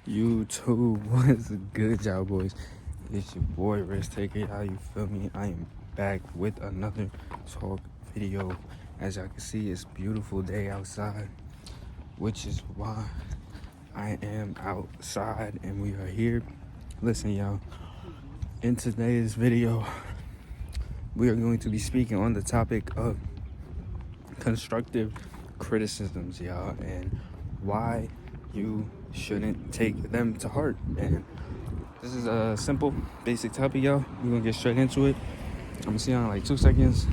YouTube, what's good, y'all boys? It's your boy Risk Taker. How you feel me? I am back with another talk video. As y'all can see, it's a beautiful day outside, which is why I am outside and we are here. Listen, y'all, in today's video, we are going to be speaking on the topic of constructive criticisms, y'all, and why you shouldn't take them to heart. And this is a simple, basic topic, y'all. We're gonna get straight into it. I'm gonna see you in like 2 seconds.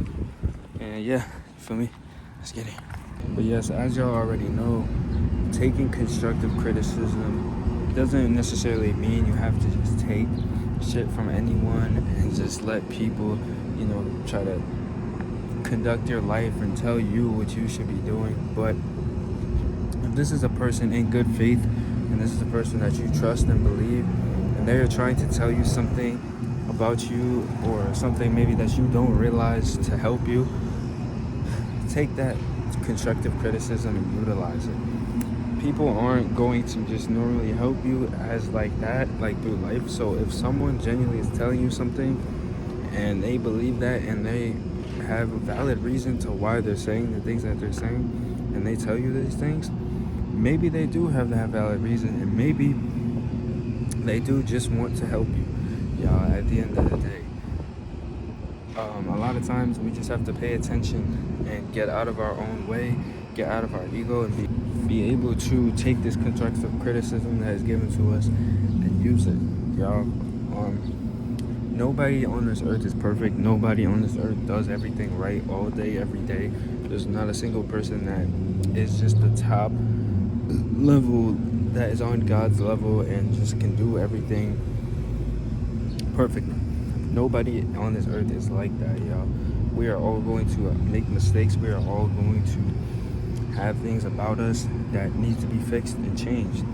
And yeah, you feel me? Let's get it. But yes, as y'all already know, taking constructive criticism doesn't necessarily mean you have to just take shit from anyone and just let people, try to conduct your life and tell you what you should be doing. But if this is a person in good faith and this is a person that you trust and believe, and they're trying to tell you something about you or something maybe that you don't realize to help you, take that constructive criticism and utilize it. People aren't going to just normally help you as like that, like through life. So if someone genuinely is telling you something and they believe that and they have a valid reason to why they're saying the things that they're saying, and they tell you these things, maybe they do have that valid reason, and maybe they do just want to help you. Y'all, at the end of the day, a lot of times we just have to pay attention and get out of our own way, get out of our ego, and be able to take this constructive criticism that is given to us and use it. Y'all, nobody on this earth is perfect. Nobody on this earth does everything right all day, every day. There's not a single person that is just the top level, that is on God's level and just can do everything perfectly. Nobody on this earth is like that, y'all. We are all going to make mistakes. We are all going to have things about us that need to be fixed and changed.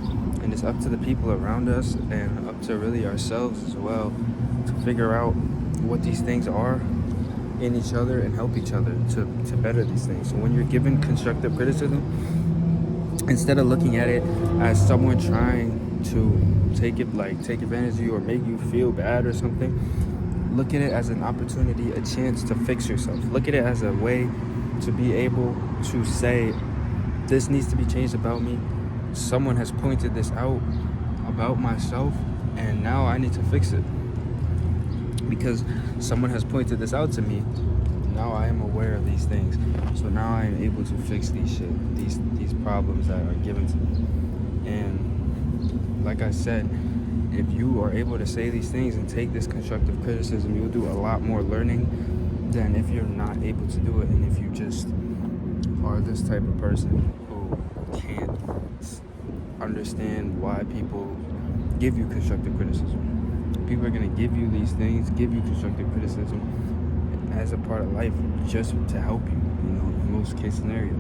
And it's up to the people around us and up to really ourselves as well to figure out what these things are in each other and help each other to better these things. So when you're given constructive criticism, instead of looking at it as someone trying to take advantage of you or make you feel bad or something, look at it as an opportunity, a chance to fix yourself. Look at it as a way to be able to say, this needs to be changed about me. Someone has pointed this out about myself, and now I need to fix it. Because someone has pointed this out to me, now I am aware of these things. So now I am able to fix these problems that are given to me. And like I said, if you are able to say these things and take this constructive criticism, you'll do a lot more learning than if you're not able to do it. And if you just are this type of person who can't understand why people give you constructive criticism. People are going to give you these things, give you constructive criticism as a part of life just to help you, in most case scenarios.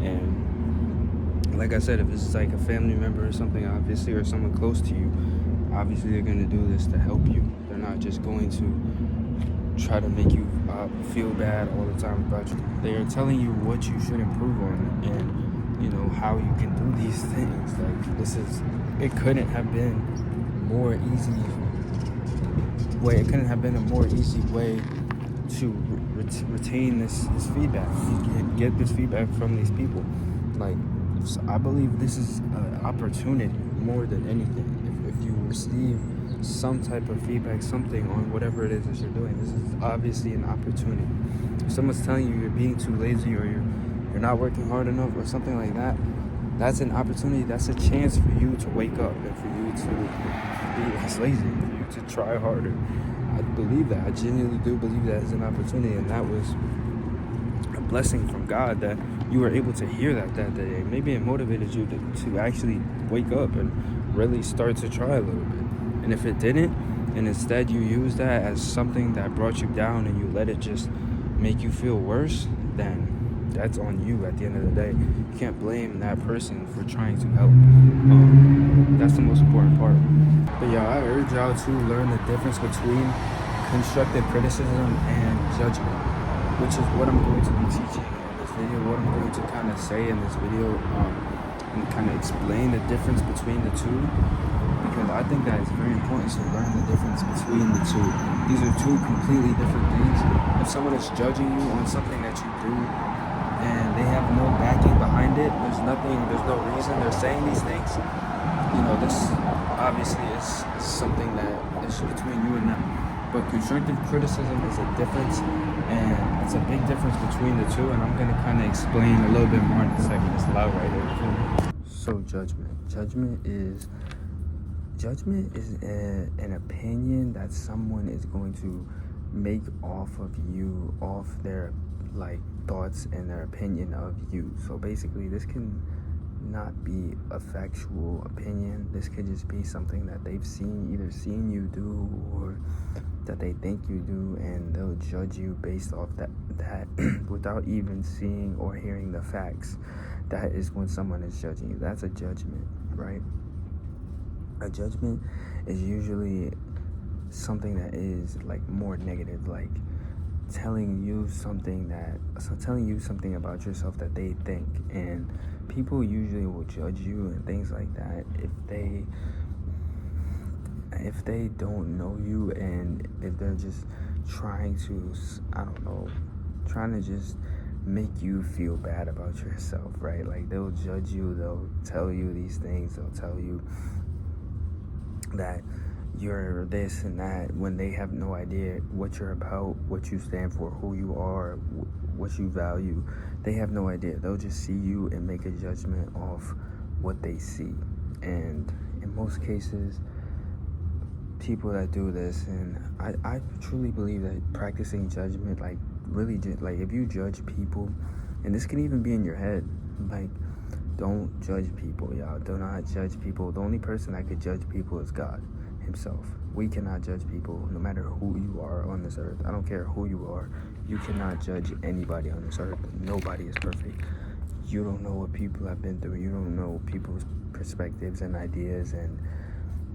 And like I said, if it's like a family member or something, obviously, or someone close to you, obviously they're going to do this to help you. They're not just going to try to make you feel bad all the time about you. They are telling you what you should improve on and, how you can do these things. Like, it couldn't have been more easy way. It couldn't have been a more easy way to retain this feedback. You get this feedback from these people. Like, so I believe this is an opportunity more than anything. If you receive some type of feedback, something on whatever it is that you're doing, this is obviously an opportunity. If someone's telling you you're being too lazy or you're not working hard enough or something like that, that's an opportunity. That's a chance for you to wake up and for you to be less lazy, for you to try harder. I believe that. I genuinely do believe that is an opportunity, and that was a blessing from God that you were able to hear that day. Maybe it motivated you to actually wake up and really start to try a little bit. And if it didn't, and instead you used that as something that brought you down and you let it just make you feel worse, then that's on you at the end of the day. You can't blame that person for trying to help. That's the most important part. But yeah, I urge y'all to learn the difference between constructive criticism and judgment, which is what I'm going to be teaching in this video, what I'm going to kind of say in this video. and kind of explain the difference between the two, because I think that it's very important to learn the difference between the two. These are two completely different things. If someone is judging you on something that you do and they have no backing behind it, there's no reason they're saying these things, this obviously is something that is between you and them. But constructive criticism is a difference, and it's a big difference between the two, and I'm going to kind of explain a little bit more in a second. It's loud right here. So judgment is an opinion that someone is going to make off of you, off their thoughts and their opinion of you. So basically, this can not be a factual opinion. This could just be something that they've either seen you do or that they think you do, and they'll judge you based off that without even seeing or hearing the facts. That is when someone is judging you. That's a judgment, right? A judgment is usually something that is more negative, telling you something about yourself that they think. And people usually will judge you and things like that if they don't know you, and if they're just trying to just make you feel bad about yourself, right? They'll judge you, they'll tell you these things, they'll tell you that you're this and that, when they have no idea what you're about, what you stand for, who you are, what you value. They have no idea. They'll just see you and make a judgment off what they see. And in most cases, people that do this, and I truly believe that practicing judgment, if you judge people, and this can even be in your head, don't judge people, y'all. Do not judge people. The only person that could judge people is God himself. We cannot judge people, no matter who you are on this earth. I don't care who you are. You cannot judge anybody on this earth. Nobody is perfect. You don't know what people have been through. You don't know people's perspectives and ideas, and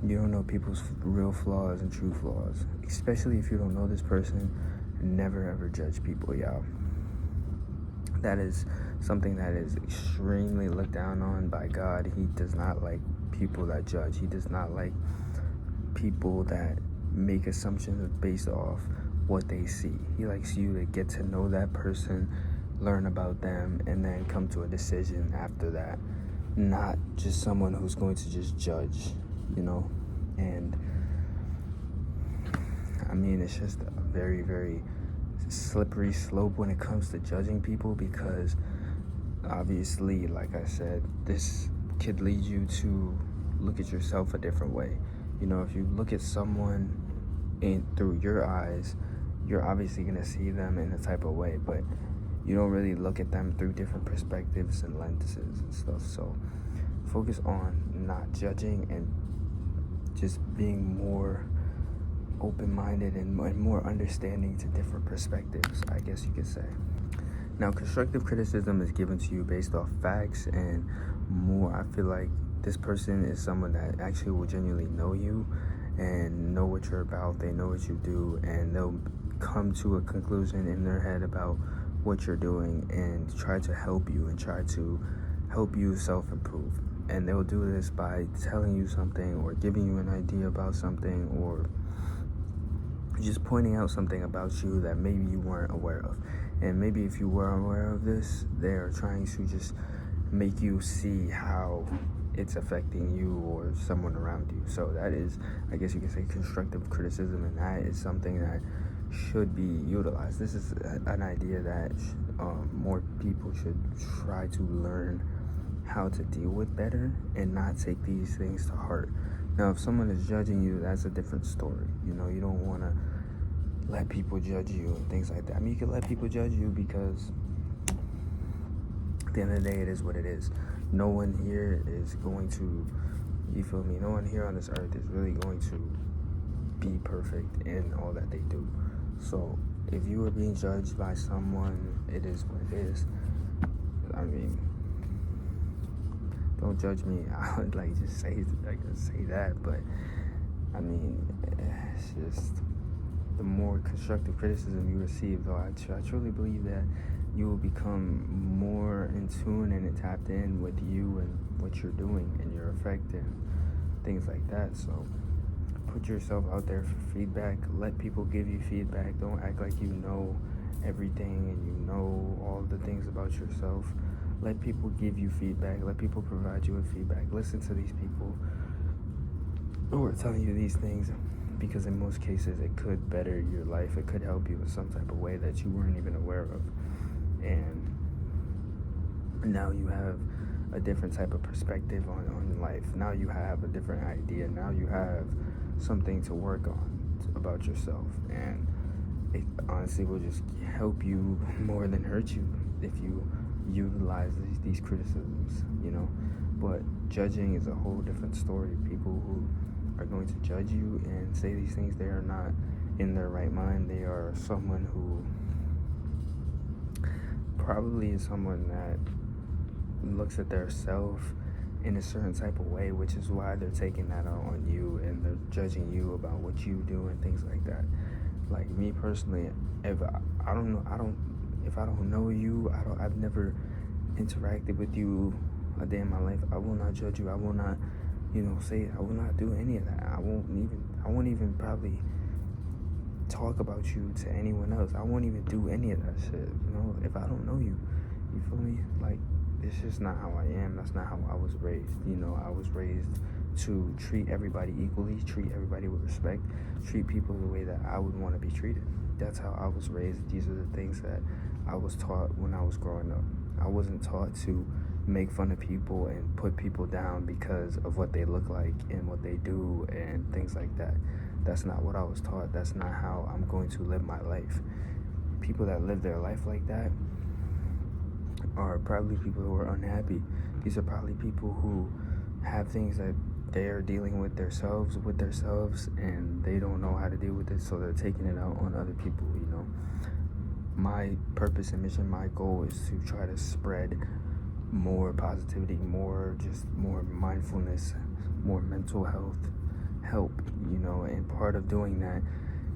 you don't know people's real flaws and true flaws. Especially if you don't know this person, never ever judge people, y'all. That is something that is extremely looked down on by God. He does not like people that judge. He does not like people that make assumptions based off what they see. He likes you to get to know that person, learn about them, and then come to a decision after that. Not just someone who's going to just judge, And it's just a very, very slippery slope when it comes to judging people, because obviously, like I said, this could lead you to look at yourself a different way. If you look at someone through your eyes, you're obviously going to see them in a type of way, but you don't really look at them through different perspectives and lenses and stuff. So focus on not judging and just being more open-minded and more understanding to different perspectives, I guess you could say. Now, constructive criticism is given to you based off facts and more. I feel like this person is someone that actually will genuinely know you and know what you're about. They know what you do, and they'll come to a conclusion in their head about what you're doing and try to help you and try to help you self-improve. And they'll do this by telling you something or giving you an idea about something, or just pointing out something about you that maybe you weren't aware of. And maybe if you were aware of this, they're trying to just make you see how it's affecting you or someone around you. So that is, I guess you could say, constructive criticism, and that is something that should be utilized. This is an idea that more people should try to learn how to deal with better and not take these things to heart. Now, if someone is judging you, that's a different story. You don't want to let people judge you and things like that. You can let people judge you because at the end of the day, it is what it is. No one here is going to, no one here on this earth is really going to be perfect in all that they do. So if you are being judged by someone, it is what it is. Don't judge me. I would just say that, but it's just the more constructive criticism you receive, though. I truly believe that you will become more in tune and tapped in with you and what you're doing and your effect and things like that. So put yourself out there for feedback. Let people give you feedback. Don't act like you know everything and you know all the things about yourself. Let people give you feedback. Let people provide you with feedback. Listen to these people who are telling you these things, because in most cases it could better your life. It could help you in some type of way that you weren't even aware of. And now you have a different type of perspective on life. Now you have a different idea. Now you have something to work on about yourself. And it honestly will just help you more than hurt you if you utilize these criticisms, But judging is a whole different story. People who are going to judge you and say these things, they are not in their right mind. They are someone who probably is someone that looks at their self in a certain type of way, which is why they're taking that out on you and they're judging you about what you do and things like that. Like me personally, if I don't know you, I've never interacted with you a day in my life, I will not judge you. I will not, I will not do any of that. I won't even probably talk about you to anyone else. I won't even do any of that shit, if I don't know you. You feel me? Like, it's just not how I am. That's not how I was raised. I was raised to treat everybody equally, treat everybody with respect, treat people the way that I would want to be treated. That's how I was raised. These are the things that I was taught when I was growing up. I wasn't taught to make fun of people and put people down because of what they look like and what they do and things like that. That's not what I was taught. That's not how I'm going to live my life. People that live their life like that are probably people who are unhappy. These are probably people who have things that they are dealing with themselves, and they don't know how to deal with it, so they're taking it out on other people, My purpose and mission, my goal is to try to spread more positivity, more mindfulness, more mental health help, and part of doing that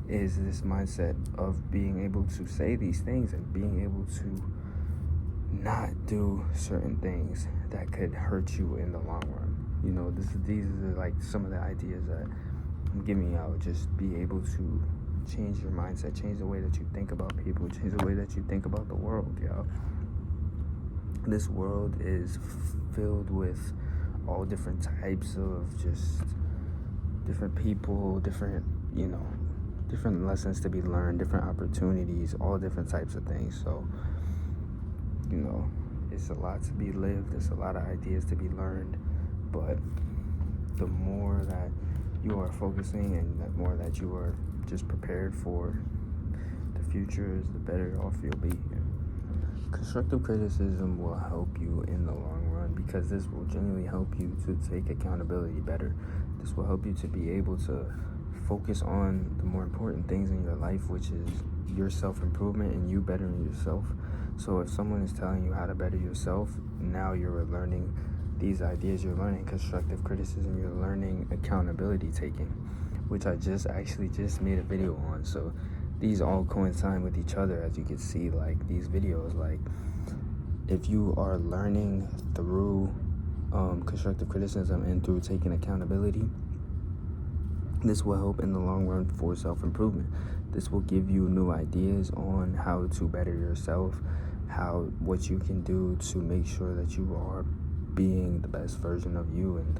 is this mindset of being able to say these things and being able to not do certain things that could hurt you in the long run. These are like some of the ideas that I'm giving out. Just be able to change your mindset, change the way that you think about people, change the way that you think about the world, y'all. This world is filled with all different types of just different people, different lessons to be learned, different opportunities, all different types of things. So, it's a lot to be lived. There's a lot of ideas to be learned. But the more that you are focusing and the more that you are just prepared for the future, the better off you'll be. Constructive criticism will help you in the long run, because this will genuinely help you to take accountability better. This will help you to be able to focus on the more important things in your life, which is your self-improvement and you bettering yourself. So if someone is telling you how to better yourself, now you're learning these ideas, you're learning constructive criticism, you're learning accountability taking, which I just made a video on. So these all coincide with each other, as you can see, like these videos. Like, if you are learning through constructive criticism and through taking accountability, this will help in the long run for self-improvement. This will give you new ideas on how to better yourself, what you can do to make sure that you are being the best version of you and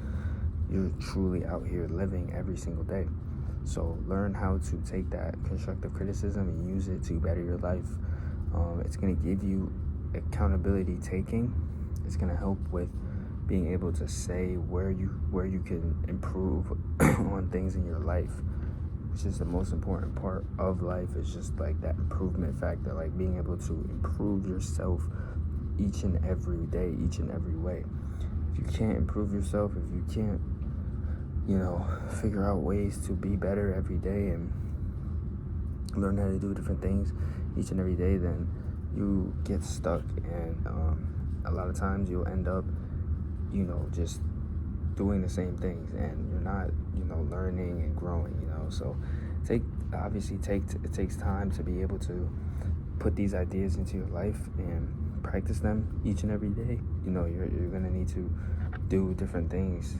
you're truly out here living every single day. So learn how to take that constructive criticism and use it to better your life. It's going to give you accountability taking. It's going to help with being able to say where you can improve on things in your life, which is the most important part of life. Is just like that improvement factor, like being able to improve yourself each and every day, each and every way. If you can't improve yourself, if you can't figure out ways to be better every day and learn how to do different things each and every day, then you get stuck, and a lot of times you'll end up just doing the same things, and you're not learning and growing. So it takes time to be able to put these ideas into your life and practice them each and every day, you're gonna need to do different things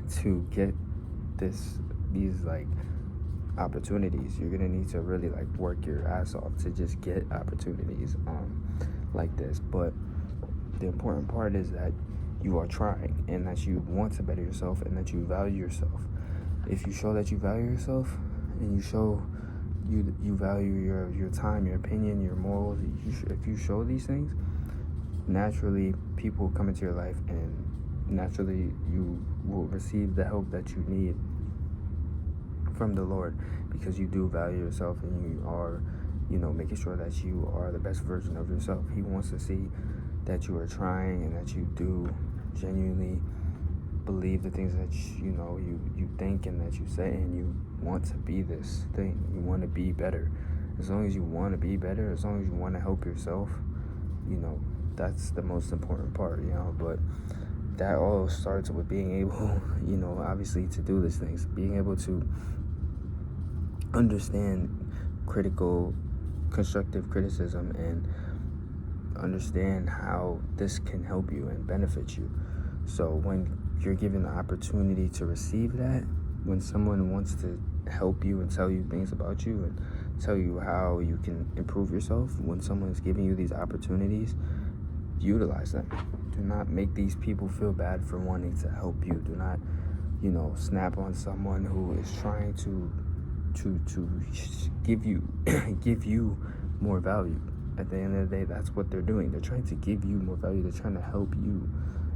to get these like opportunities. You're gonna need to really like work your ass off to just get opportunities like this. But the important part is that you are trying, and that you want to better yourself, and that you value yourself. If you show that you value yourself, and you show you value your time, your opinion, your morals, if you show these things, naturally people come into your life, and naturally you will receive the help that you need from the Lord, because you do value yourself, and you are making sure that you are the best version of yourself. He wants to see that you are trying, and that you do genuinely believe the things that you think and that you say, and you want to be this thing. You want to be better. As long as you want to be better, as long as you want to help yourself, that's the most important part. But that all starts with being able obviously to do these things, being able to understand constructive criticism, and understand how this can help you and benefit you. So when you're given the opportunity to receive that, when someone wants to help you and tell you things about you and tell you how you can improve yourself, when someone's giving you these opportunities, utilize them. Do not make these people feel bad for wanting to help you. Do not snap on someone who is trying to give you more value. At the end of the day, that's what they're doing. They're trying to give you more value. They're trying to help you.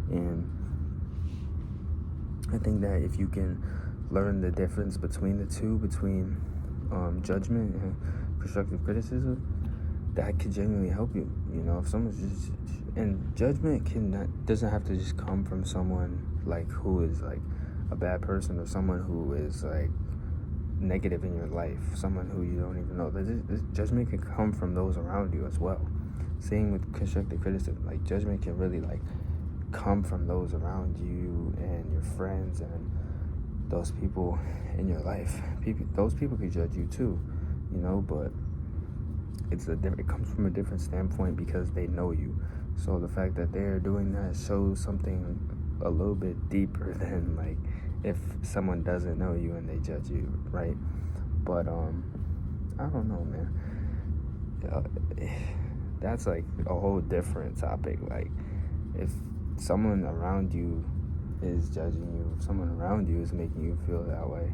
And I think that if you can learn the difference between the two, between judgment and constructive criticism, that could genuinely help you. If someone's and judgment doesn't have to just come from someone like who is like a bad person, or someone who is like negative in your life, someone who you don't even know. This judgment can come from those around you as well. Same with constructive criticism. Like, judgment can really like come from those around you and your friends and those people in your life. Those people can judge you too, but it comes from a different standpoint, because they know you. So the fact that they're doing that shows something a little bit deeper than like if someone doesn't know you and they judge you, right? But I don't know, man. That's like a whole different topic. Like, if someone around you is judging you, if someone around you is making you feel that way,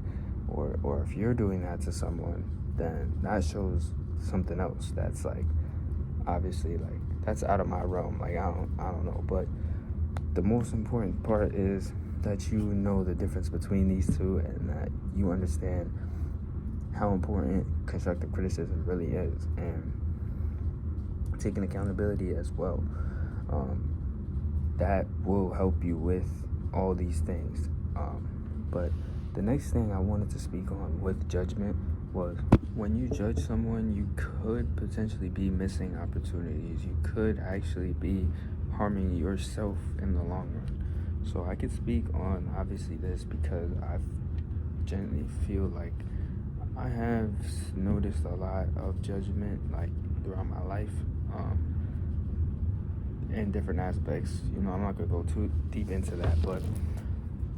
or if you're doing that to someone, then that shows something else. That's like, obviously, like, that's out of my realm. Like, I don't know. But the most important part is that you know the difference between these two, and that you understand how important constructive criticism really is, and taking accountability as well. That will help you with all these things. But the next thing I wanted to speak on with judgment was, when you judge someone, you could potentially be missing opportunities. You could actually be harming yourself in the long run. So I could speak on obviously this, because I genuinely feel like I have noticed a lot of judgment like throughout my life, in different aspects. I'm not gonna go too deep into that, but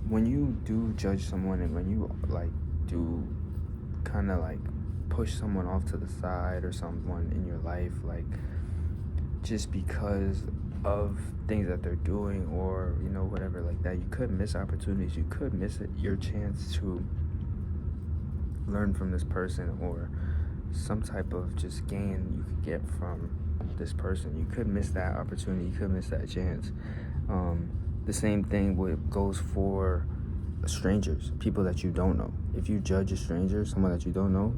when you do judge someone, and when you like do kind of like push someone off to the side, or someone in your life, like just because of things that they're doing, or whatever like that, you could miss opportunities. You could miss your chance to learn from this person, or some type of just gain you could get from this person. You could miss that opportunity. You could miss that chance. The same thing goes for strangers, people that you don't know. If you judge a stranger, someone that you don't know,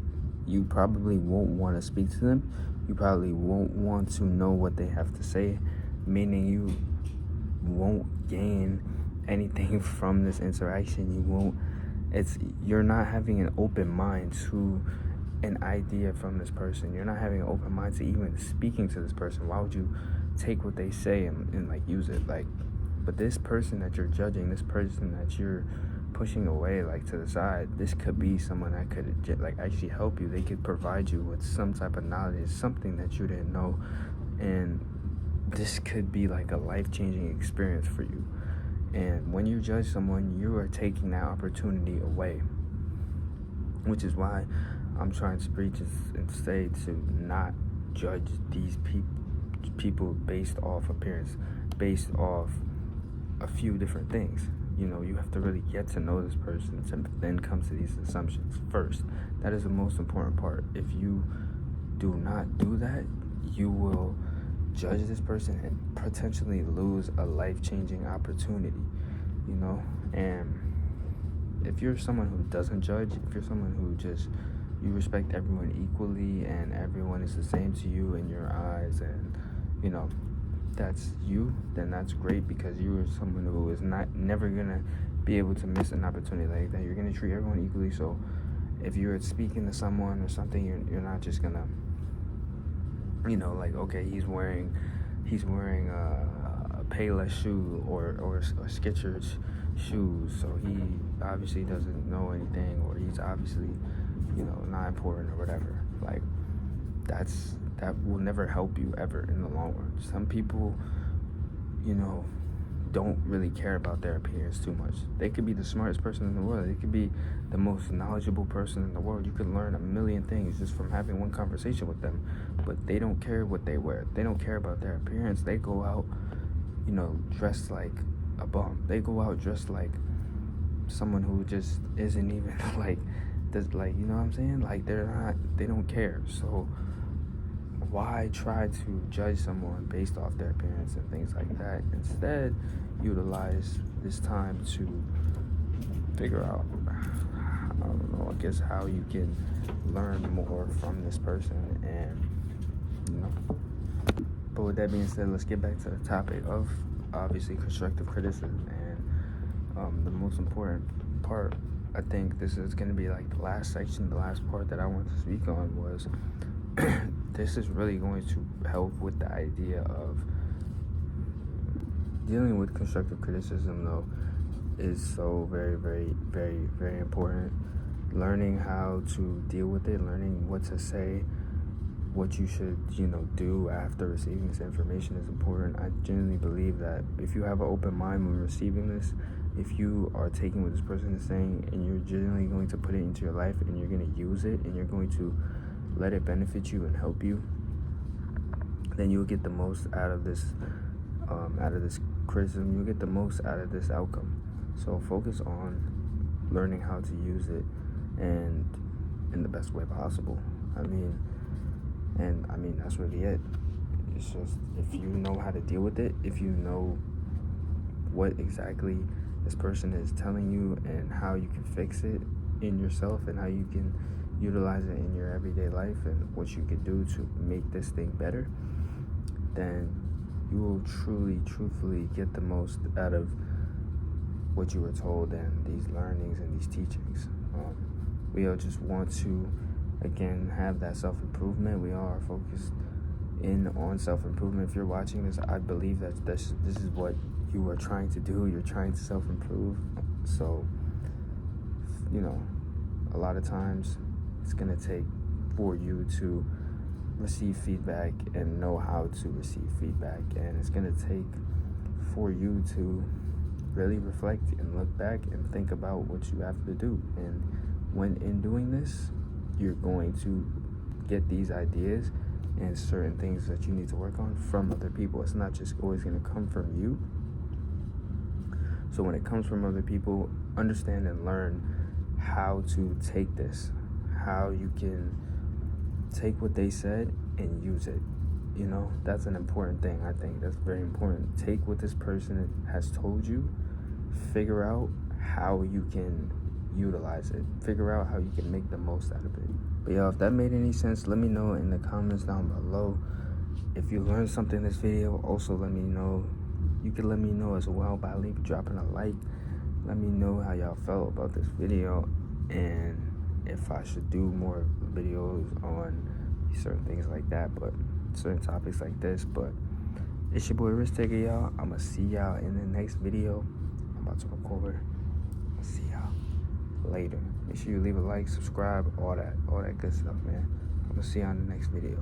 you probably won't want to speak to them. You probably won't want to know what they have to say, meaning you won't gain anything from this interaction. You're not having an open mind to an idea from this person. You're not having an open mind to even speaking to this person. Why would you take what they say and like use it? Like, but this person that you're judging, this person that you're pushing away, like, to the side, this could be someone that could, like, actually help you. They could provide you with some type of knowledge, something that you didn't know, and this could be like a life-changing experience for you. And when you judge someone, you are taking that opportunity away, which is why I'm trying to preach and say to not judge these people based off appearance, based off a few different things. You know, you have to really get to know this person to then come to these assumptions first. That is the most important part. If you do not do that, you will judge this person and potentially lose a life-changing opportunity, you know. And if you're someone who doesn't judge, if you're someone who just, you respect everyone equally and everyone is the same to you in your eyes, and you know that's you, then that's great, because you are someone who is never gonna be able to miss an opportunity like that. You're gonna treat everyone equally. So if you're speaking to someone or something, you're not just gonna, you know, like, okay, he's wearing a Payless shoe or Skechers shoes, so he obviously doesn't know anything, or he's obviously, you know, not important or whatever. Like, that will never help you ever in the long run. Some people, you know, don't really care about their appearance too much. They could be the smartest person in the world. They could be the most knowledgeable person in the world. You could learn a million things just from having one conversation with them, but they don't care what they wear. They don't care about their appearance. They go out, you know, dressed like a bum. They go out dressed like someone who just isn't even like, like, you know what I'm saying? Like, they don't care. So why try to judge someone based off their appearance and things like that? Instead, utilize this time to figure out, I don't know, I guess, how you can learn more from this person. And, you know, but with that being said, let's get back to the topic of, obviously, constructive criticism. And the most important part, I think this is going to be like the last section, the last part that I want to speak on was this is really going to help with the idea of dealing with constructive criticism, though, is so very, very, very, very important. Learning how to deal with it, learning what to say, what you should, you know, do after receiving this information is important. I genuinely believe that if you have an open mind when receiving this, if you are taking what this person is saying and you're genuinely going to put it into your life and you're going to use it and you're going to let it benefit you and help you, then you'll get the most out of this criticism. You'll get the most out of this outcome. So focus on learning how to use it and in the best way possible. I mean, that's really it. It's just, if you know how to deal with it, if you know what exactly this person is telling you and how you can fix it in yourself and how you can utilize it in your everyday life and what you can do to make this thing better, then you will truthfully get the most out of what you were told and these learnings and these teachings. We all just want to, again, have that self-improvement. We all are focused in on self-improvement. If you're watching this, I believe that this is what you are trying to do. You're trying to self-improve. So, you know, a lot of times it's going to take for you to receive feedback and know how to receive feedback. And it's going to take for you to really reflect and look back and think about what you have to do. And when in doing this, you're going to get these ideas and certain things that you need to work on from other people. It's not just always going to come from you. So when it comes from other people, understand and learn how to take this, how you can take what they said and use it. You know, that's an important thing. I think that's very important. Take what this person has told you, figure out how you can utilize it, figure out how you can make the most out of it. But yo, if that made any sense, let me know in the comments down below. If you learned something in this video, also let me know. You can let me know as well by dropping a like. Let me know how y'all felt about this video and if I should do more videos on certain things like that, but certain topics like this. But it's your boy Risk Taker, y'all. I'ma see y'all in the next video. I'm about to record. See y'all later. Make sure you leave a like, subscribe, all that good stuff, man. I'm gonna see you on the next video.